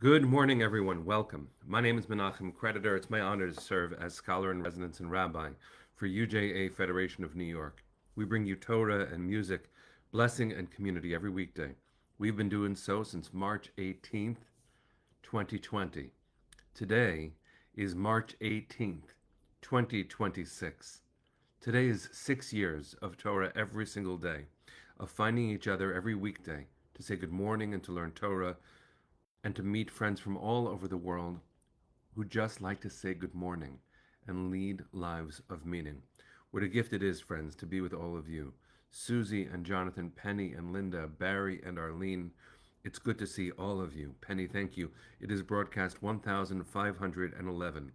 Good morning, everyone. Welcome. My name is Menachem Creditor. It's my honor to serve as scholar in residence and rabbi for UJA Federation of New York. We bring you Torah and music, blessing and community every weekday. We've been doing so since March 18th, 2020. Today is March 18th, 2026. Today is 6 years of Torah every single day, of finding each other every weekday to say good morning and to learn Torah and to meet friends from all over the world who just like to say good morning and lead lives of meaning. What a gift it is, friends, to be with all of you. Susie and Jonathan, Penny and Linda, Barry and Arlene. It's good to see all of you. Penny, thank you. It is broadcast 1511.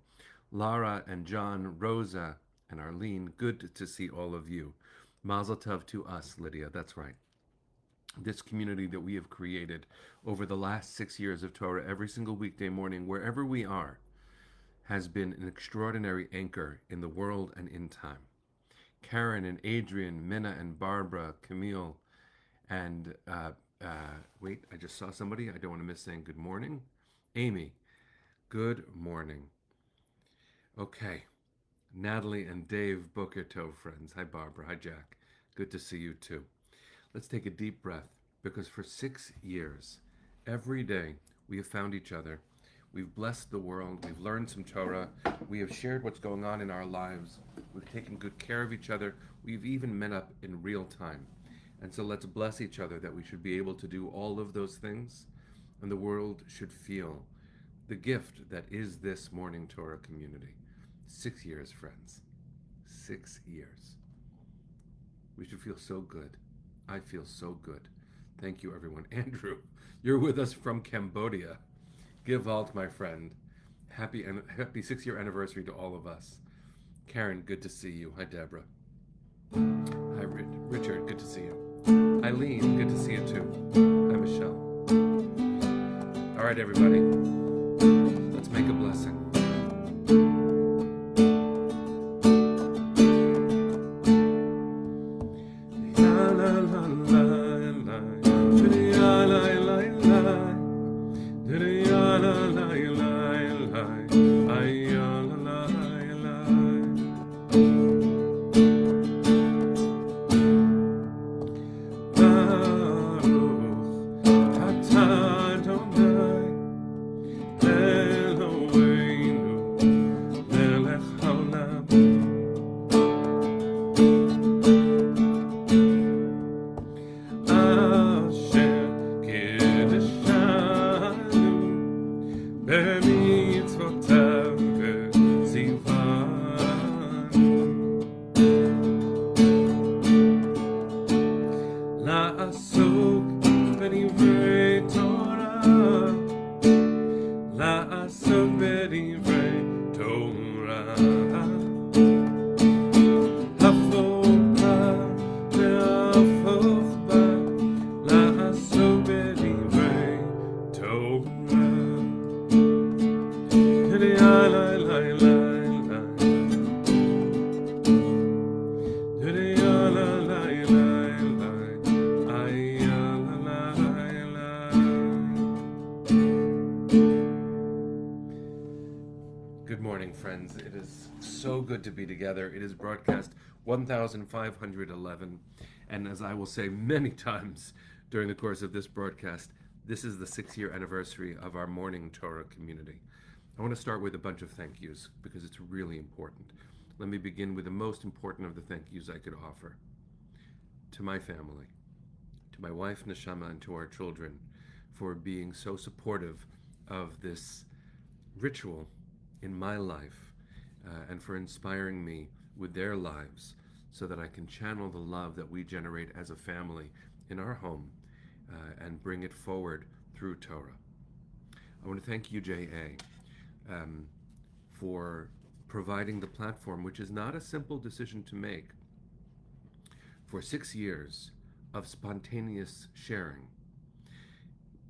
Lara and John, Rosa and Arlene, good to see all of you. Mazel tov to us, Lydia, that's right. This community that we have created over the last 6 years of Torah every single weekday morning, wherever we are, has been an extraordinary anchor in the world and in time. Karen and Adrian, Minna and Barbara, Camille, and wait, I just saw somebody. I don't want to miss saying good morning. Amy, good morning. Okay. Natalie and Dave, Boker Tov, friends. Hi, Barbara. Hi, Jack. Good to see you too. Let's take a deep breath because for 6 years, every day we have found each other. We've blessed the world. We've learned some Torah. We have shared what's going on in our lives. We've taken good care of each other. We've even met up in real time. And so let's bless each other that we should be able to do all of those things. And the world should feel the gift that is this morning Torah community. 6 years, friends. 6 years. We should feel so good. I feel so good. Thank you, everyone. Andrew, you're with us from Cambodia. Givalt, my friend. Happy 6-year anniversary to all of us. Karen, good to see you. Hi, Deborah. Hi, Richard. Good to see you. Eileen, good to see you too. Hi, Michelle. All right, everybody. Let's make a blessing. Good morning, friends. It is so good to be together. It is broadcast 1511, and as I will say many times during the course of this broadcast, this is the 6-year anniversary of our morning Torah community. I want to start with a bunch of thank yous because it's really important. Let me begin with the most important of the thank yous I could offer. To my family, to my wife Neshama, and to our children for being so supportive of this ritual in my life and for inspiring me with their lives so that I can channel the love that we generate as a family in our home and bring it forward through Torah. I want to thank UJA for providing the platform, which is not a simple decision to make, for 6 years of spontaneous sharing.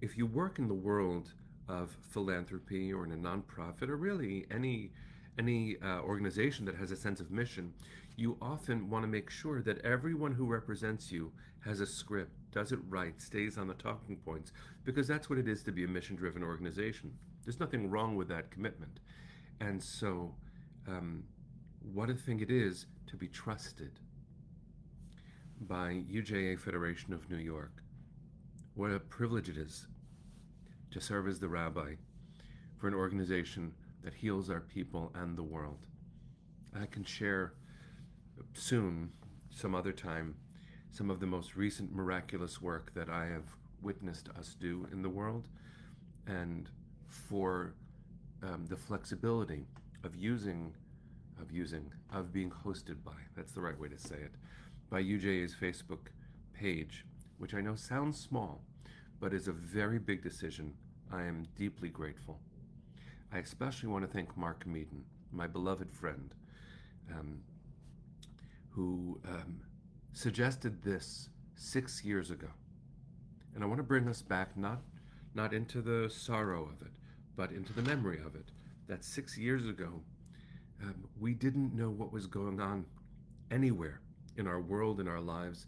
If you work in the world of philanthropy or in a nonprofit or really any organization that has a sense of mission, you often want to make sure that everyone who represents you has a script, does it right, stays on the talking points, because that's what it is to be a mission-driven organization. There's nothing wrong with that commitment. And so, um, what a thing it is to be trusted by UJA Federation of New York. What a privilege it is to serve as the rabbi for an organization that heals our people and the world. I can share soon, some other time, some of the most recent miraculous work that I have witnessed us do in the world, and for the flexibility of being hosted by, that's the right way to say it, by UJA's Facebook page, which I know sounds small, but is a very big decision. I am deeply grateful. I especially want to thank Mark Meaden, my beloved friend, who suggested this 6 years ago. And I want to bring us back not into the sorrow of it, but into the memory of it. That 6 years ago, we didn't know what was going on anywhere in our world, in our lives.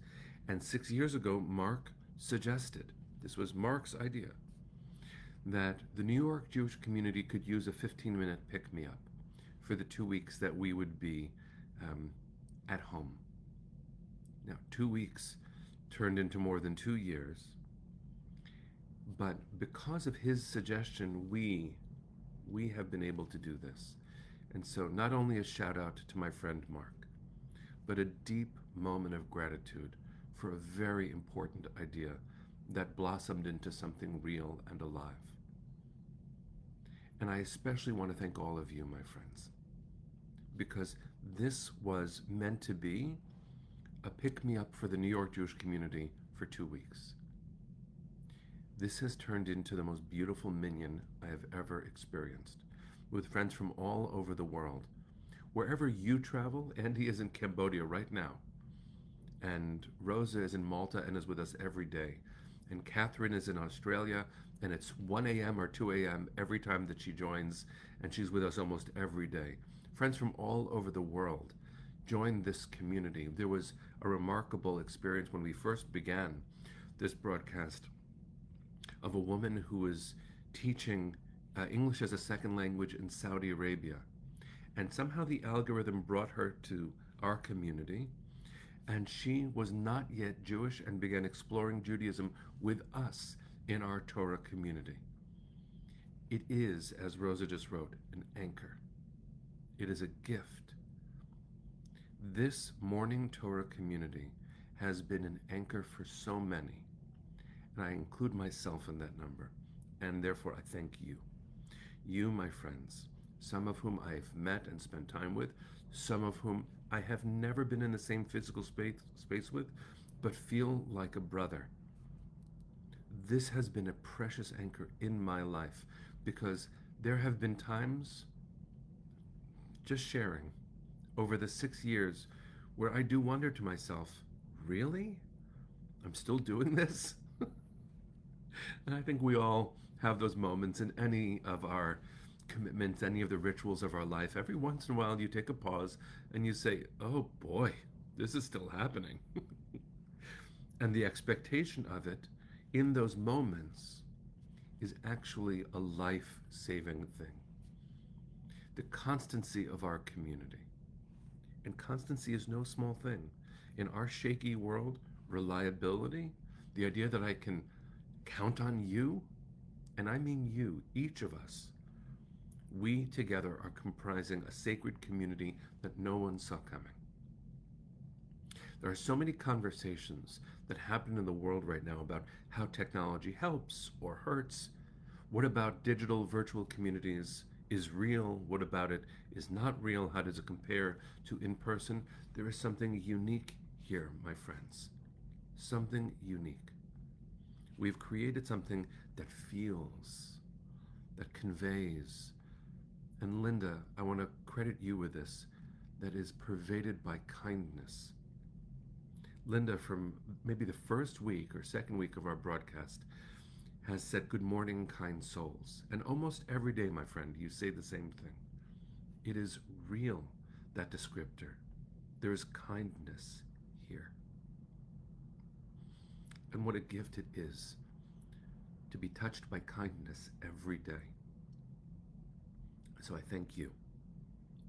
And 6 years ago, Mark suggested, this was Mark's idea, that the New York Jewish community could use a 15-minute pick-me-up for the 2 weeks that we would be at home. Now, 2 weeks turned into more than 2 years, but because of his suggestion, we have been able to do this. And so not only a shout out to my friend Mark, but a deep moment of gratitude for a very important idea that blossomed into something real and alive. And I especially want to thank all of you, my friends, because this was meant to be a pick-me-up for the New York Jewish community for 2 weeks. This has turned into the most beautiful minyan I have ever experienced, with friends from all over the world. Wherever you travel, Andy is in Cambodia right now, and Rosa is in Malta and is with us every day, and Catherine is in Australia, and it's 1 a.m. or 2 a.m. every time that she joins, and she's with us almost every day. Friends from all over the world join this community. There was a remarkable experience when we first began this broadcast of a woman who was teaching English as a second language in Saudi Arabia. And somehow the algorithm brought her to our community, and she was not yet Jewish and began exploring Judaism with us in our Torah community. It is, as Rosa just wrote, an anchor. It is a gift. This morning Torah community has been an anchor for so many, and I include myself in that number, and therefore I thank you. You, my friends, some of whom I've met and spent time with, some of whom I have never been in the same physical space with, but feel like a brother. This has been a precious anchor in my life, because there have been times, just sharing, over the 6 years, where I do wonder to myself, really? I'm still doing this? And I think we all have those moments in any of our commitments, any of the rituals of our life. Every once in a while you take a pause and you say, oh boy, this is still happening. And the expectation of it in those moments is actually a life-saving thing. The constancy of our community. And constancy is no small thing. In our shaky world, reliability, the idea that I can count on you, and I mean you, each of us, we together are comprising a sacred community that no one saw coming. There are so many conversations that happen in the world right now about how technology helps or hurts. What about digital virtual communities is real? What about it is not real? How does it compare to in person? There is something unique here, my friends. Something unique. We've created something that feels, that conveys. And Linda, I want to credit you with this, that is pervaded by kindness. Linda, from maybe the first week or second week of our broadcast, has said, good morning, kind souls. And almost every day, my friend, you say the same thing. It is real, that descriptor. There is kindness here. and what a gift it is to be touched by kindness every day. So I thank you.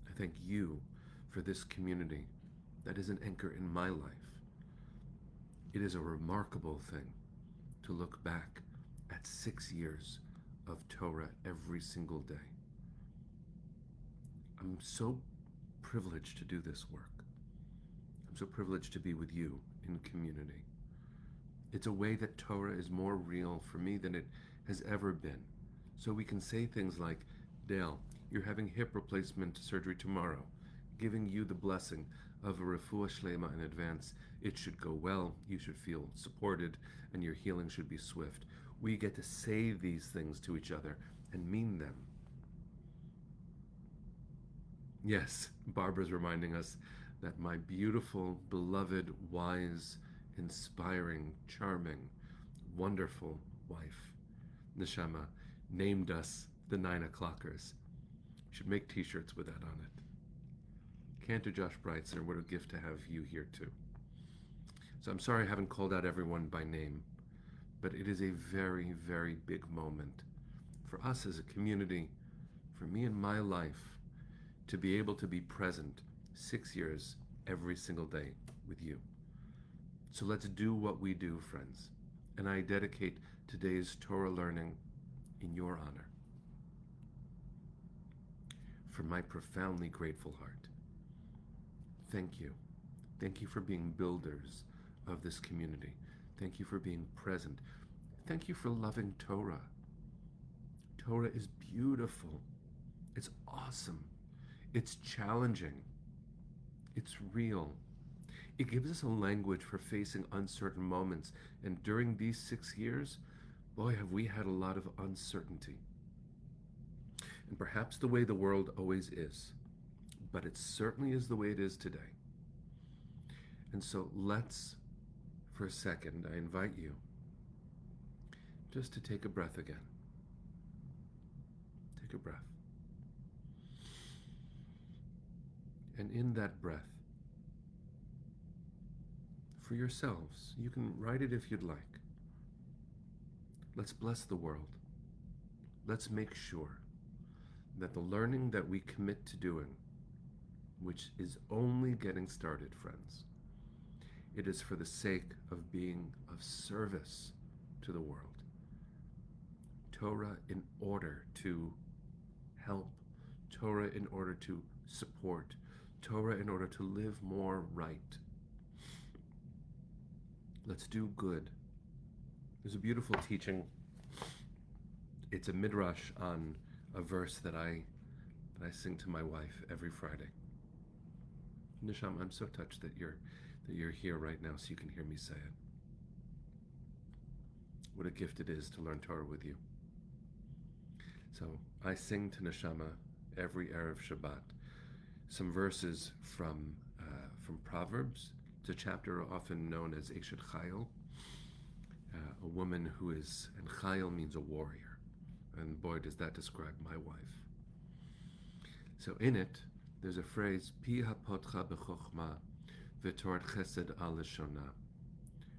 I thank you for this community that is an anchor in my life. It is a remarkable thing to look back at 6 years of Torah every single day. I'm so privileged to do this work. I'm so privileged to be with you in community. It's a way that Torah is more real for me than it has ever been. So we can say things like, Dale, you're having hip replacement surgery tomorrow, giving you the blessing of a refuah shlema in advance. It should go well, you should feel supported, and your healing should be swift. We get to say these things to each other and mean them. Yes, Barbara's reminding us that my beautiful, beloved, wise, inspiring, charming, wonderful wife, Neshama, named us the 9 o'clockers. We should make t-shirts with that on it. Cantor Josh Breitzer, what a gift to have you here too. So I'm sorry I haven't called out everyone by name, but it is a very, very big moment for us as a community, for me in my life, to be able to be present 6 years every single day with you. So let's do what we do, friends. And I dedicate today's Torah learning in your honor. From my profoundly grateful heart. Thank you. Thank you for being builders of this community. Thank you for being present. Thank you for loving Torah. Torah is beautiful. It's awesome. It's challenging. It's real. It gives us a language for facing uncertain moments. And during these 6 years, boy, have we had a lot of uncertainty. And perhaps the way the world always is. But it certainly is the way it is today. And so let's, for a second, I invite you just to take a breath again. Take a breath. And in that breath, for yourselves, you can write it if you'd like. Let's bless the world. Let's make sure that the learning that we commit to doing, which is only getting started, friends, it is for the sake of being of service to the world. Torah in order to help, Torah in order to support, Torah in order to live more right. Let's do good. There's a beautiful teaching. It's a midrash on a verse that I sing to my wife every Friday. Nisham, I'm so touched that you're here right now so you can hear me say it. What a gift it is to learn Torah with you. So I sing to Neshama every Erev Shabbat some verses from Proverbs. It's a chapter often known as Eshet Chayil, a woman who is, and Chayil means a warrior. And boy, does that describe my wife. So in it, there's a phrase, Pi hapotcha b'chokhmah v'torat chesed al leshona.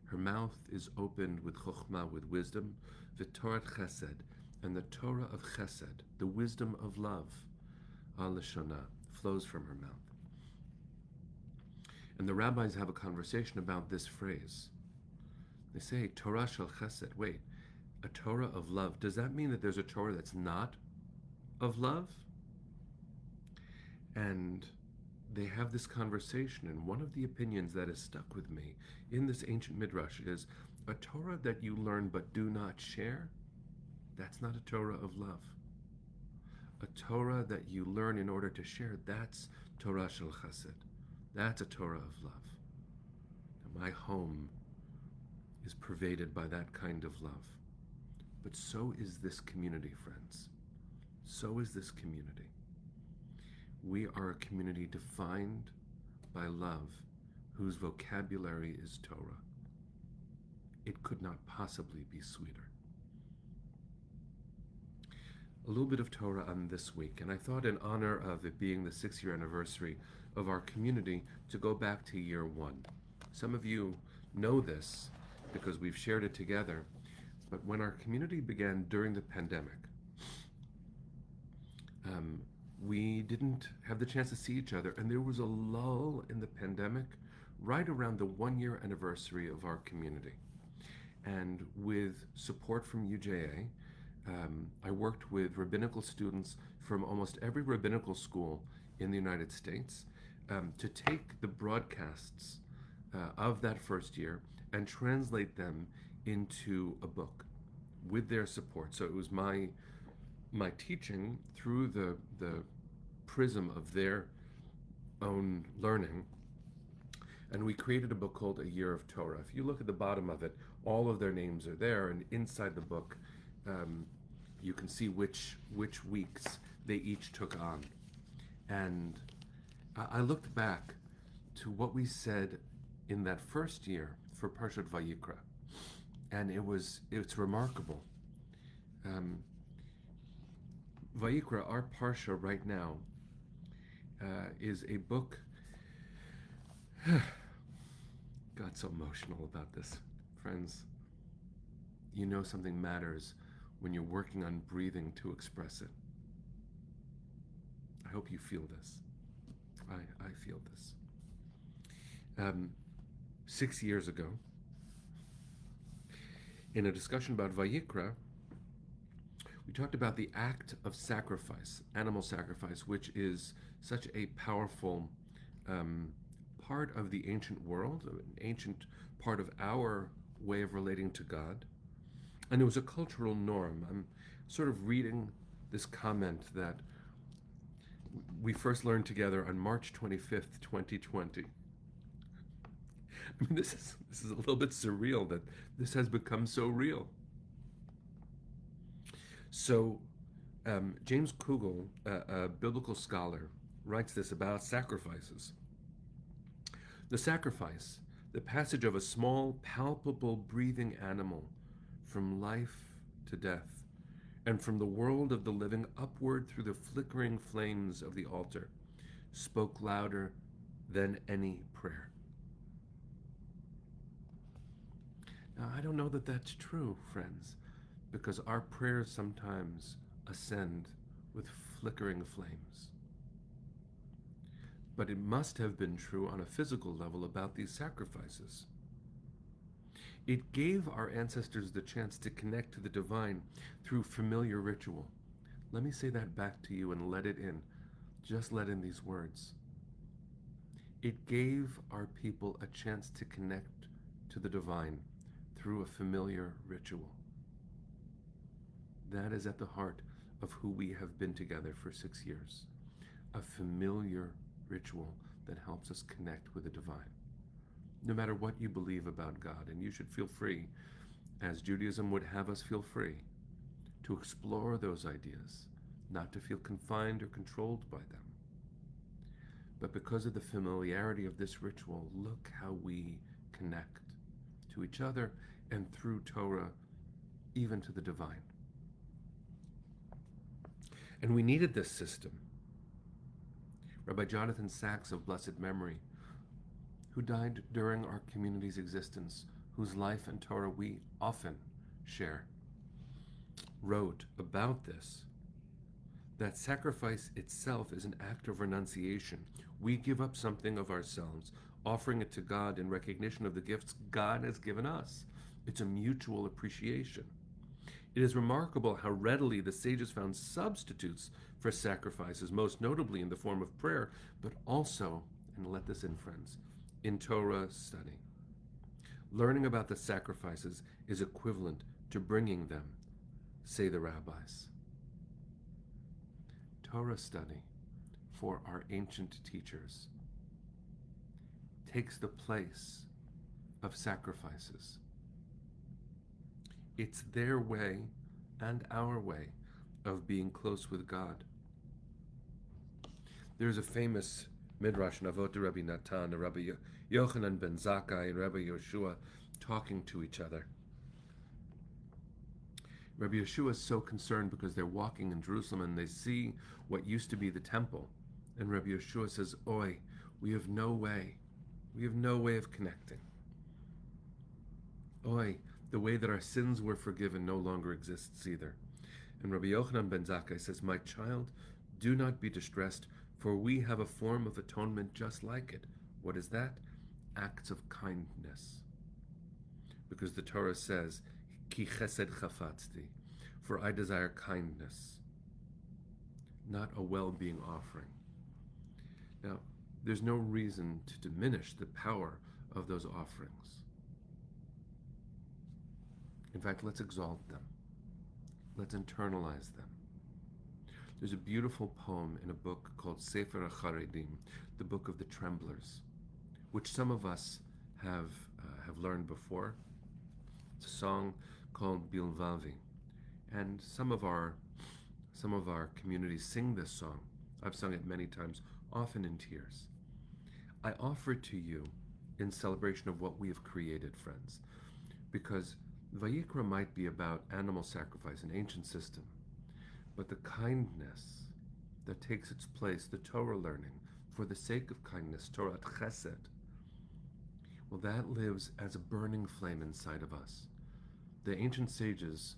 Her mouth is opened with chokhmah, with wisdom, v'torat chesed, and the Torah of chesed, the wisdom of love, al leshona, flows from her mouth. And the rabbis have a conversation about this phrase. They say, Torah shel chesed. Wait, a Torah of love. Does that mean that there's a Torah that's not of love? And they have this conversation, and one of the opinions that has stuck with me in this ancient midrash is a Torah that you learn but do not share, that's not a Torah of love. A Torah that you learn in order to share, that's Torah shel chesed. That's a Torah of love. And my home is pervaded by that kind of love. But so is this community, friends. So is this community. We are a community defined by love, whose vocabulary is Torah. It could not possibly be sweeter. A little bit of Torah on this week, and I thought in honor of it being the 6-year anniversary of our community to go back to year 1. Some of you know this, because we've shared it together. But when our community began during the pandemic, we didn't have the chance to see each other, and there was a lull in the pandemic right around the 1 year anniversary of our community. And with support from UJA, I worked with rabbinical students from almost every rabbinical school in the United States to take the broadcasts of that first year and translate them into a book with their support. So it was my teaching through the prism of their own learning. And we created a book called A Year of Torah. If you look at the bottom of it, all of their names are there, and inside the book, you can see which weeks they each took on. And I looked back to what we said in that first year for Parshat Vayikra, and it's remarkable. Vayikra, our parsha right now, is a book. Got so emotional about this, friends. You know something matters when you're working on breathing to express it. I hope you feel this. I feel this. 6 years ago, in a discussion about Vayikra, we talked about the act of sacrifice, animal sacrifice, which is such a powerful part of the ancient world, an ancient part of our way of relating to God. And it was a cultural norm. I'm sort of reading this comment that we first learned together on March 25th, 2020. I mean, this is a little bit surreal that this has become so real. So, James Kugel, a biblical scholar, writes this about sacrifices. The sacrifice, the passage of a small, palpable, breathing animal from life to death, and from the world of the living upward through the flickering flames of the altar, spoke louder than any prayer. Now, I don't know that that's true, friends, because our prayers sometimes ascend with flickering flames. But it must have been true on a physical level about these sacrifices. It gave our ancestors the chance to connect to the divine through familiar ritual. Let me say that back to you and let it in. Just let in these words. It gave our people a chance to connect to the divine through a familiar ritual. That is at the heart of who we have been together for 6 years. A familiar ritual that helps us connect with the divine. No matter what you believe about God, and you should feel free, as Judaism would have us feel free, to explore those ideas, not to feel confined or controlled by them. But because of the familiarity of this ritual, look how we connect to each other and through Torah, even to the divine. And we needed this system. Rabbi Jonathan Sachs of blessed memory, who died during our community's existence, whose life and Torah we often share, wrote about this, that sacrifice itself is an act of renunciation. We give up something of ourselves, offering it to God in recognition of the gifts God has given us. It's a mutual appreciation. It is remarkable how readily the sages found substitutes for sacrifices, most notably in the form of prayer, but also, and let this in, friends, in Torah study. Learning about the sacrifices is equivalent to bringing them, say the rabbis. Torah study for our ancient teachers takes the place of sacrifices. It's their way and our way of being close with God. There's a famous Midrash, Navot Rabbi Natan, Rabbi Yochanan ben Zakkai, and Rabbi Yeshua talking to each other. Rabbi Yeshua is so concerned because they're walking in Jerusalem and they see what used to be the temple. And Rabbi Yeshua says, "Oi, we have no way of connecting." Oy, the way that our sins were forgiven no longer exists either. And Rabbi Yochanan ben Zakkai says, "My child, do not be distressed, for we have a form of atonement just like it." What is that? Acts of kindness. Because the Torah says, Ki chesed chafatzti, for I desire kindness, not a well-being offering. Now, there's no reason to diminish the power of those offerings. In fact, let's exalt them. Let's internalize them. There's a beautiful poem in a book called Sefer HaCharedim, the Book of the Tremblers, which some of us have learned before. It's a song called Bilvavi, and some of our communities sing this song. I've sung it many times, often in tears. I offer it to you in celebration of what we have created, friends, because Vayikra might be about animal sacrifice, an ancient system, but the kindness that takes its place, the Torah learning, for the sake of kindness, Torah chesed, well, that lives as a burning flame inside of us. The ancient sages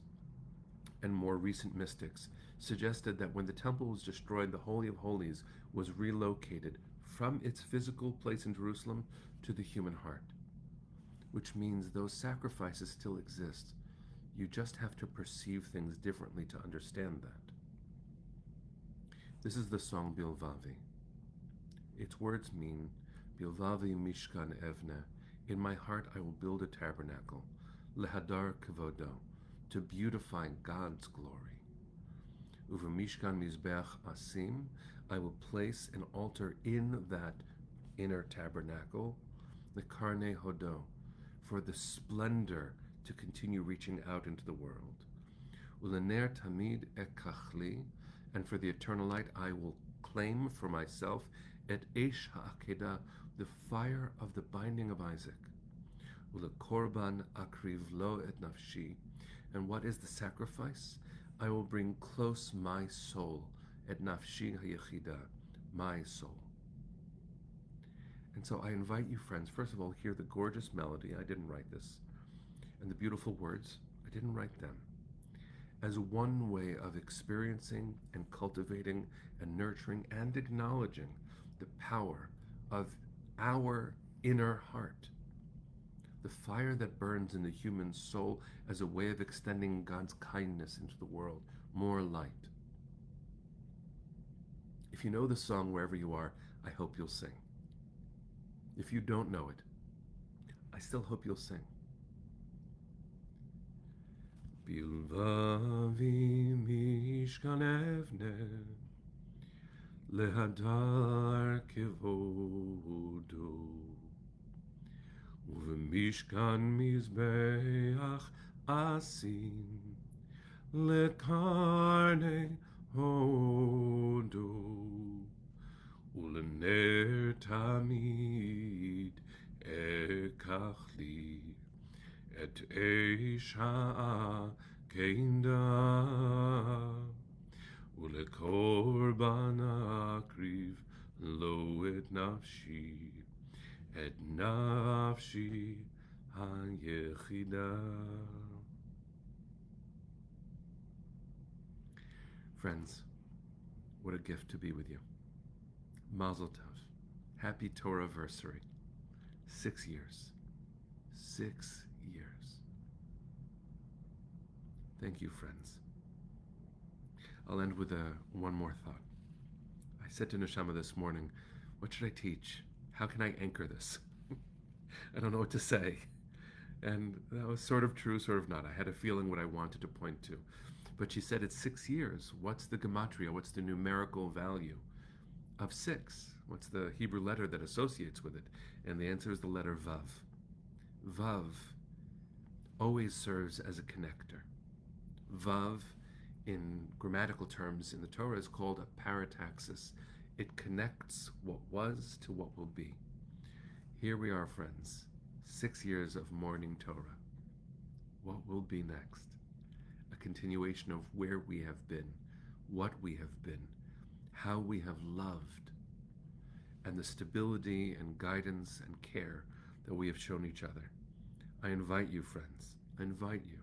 and more recent mystics suggested that when the temple was destroyed, the Holy of Holies was relocated from its physical place in Jerusalem to the human heart, which means those sacrifices still exist. You just have to perceive things differently to understand that. This is the song Bilvavi. Its words mean, Bilvavi mishkan evne, in my heart I will build a tabernacle, lehadar kevodo, to beautify God's glory. Uva mishkan mizbeach asim, I will place an altar in that inner tabernacle, lekarne hodo, for the splendor to continue reaching out into the world. Ulener tamid ekachli, and for the eternal light I will claim for myself et eish ha'akedah, the fire of the binding of Isaac. Ulekorban akriv lo et nafshi, and what is the sacrifice? I will bring close my soul, et nafshi ha'yechida, my soul. And so I invite you, friends, first of all, hear the gorgeous melody. I didn't write this. And the beautiful words. I didn't write them. As one way of experiencing and cultivating and nurturing and acknowledging the power of our inner heart. The fire that burns in the human soul as a way of extending God's kindness into the world. More light. If you know the song wherever you are, I hope you'll sing. If you don't know it, I still hope you'll sing. Bilvavi mishkan evne, lehadar kevodo, uvemishkan mizbeach asim, lekarne hodo, ulener tamid ekachli, et eish ha'akedah, ulekorban akriv lo et nafshi ha'yechida. Friends, what a gift to be with you. Mazel tov. Happy Torah-versary. 6 years. 6 years. Thank you, friends. I'll end with one more thought. I said to Neshama this morning, what should I teach? How can I anchor this? I don't know what to say. And that was sort of true, sort of not. I had a feeling what I wanted to point to. But she said it's 6 years. What's the gematria? What's the numerical value of 6? What's the Hebrew letter that associates with it? And the answer is the letter Vav. Vav always serves as a connector. Vav, in grammatical terms in the Torah, is called a parataxis. It connects what was to what will be. Here we are, friends, 6 years of mourning Torah. What will be next? A continuation of where we have been, what we have been, how we have loved, and the stability and guidance and care that we have shown each other. I invite you, friends, I invite you.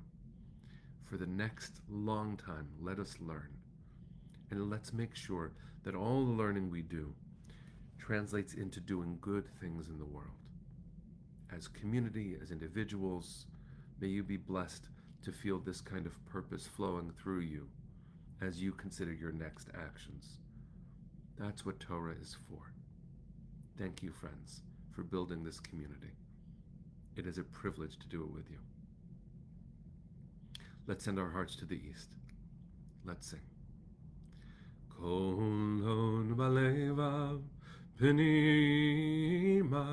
For the next long time, let us learn. And let's make sure that all the learning we do translates into doing good things in the world. As community, as individuals, may you be blessed to feel this kind of purpose flowing through you as you consider your next actions. That's what Torah is for. Thank you, friends, for building this community. It is a privilege to do it with you. Let's send our hearts to the east. Let's sing. Kol hod balevav pnima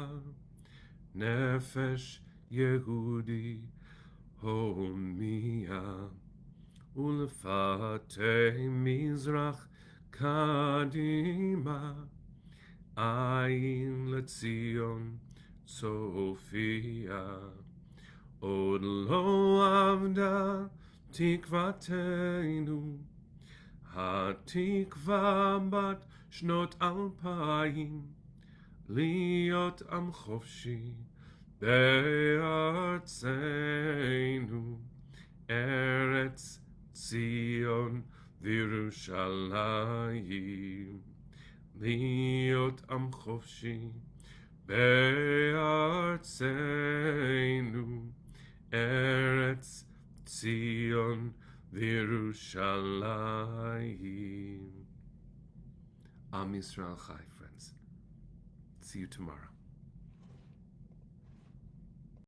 nefesh Yehudi homia ulfatei mizrach kadima ayin letzion Sophia od lo avda tikvatenu התקווה בת שנות 2000 להיות עם חופשי בארצנו ארץ ציון וירושלים להיות עם חופשי בארצנו ארץ ציון Yerushalayim. Am Yisrael Chai, friends. See you tomorrow.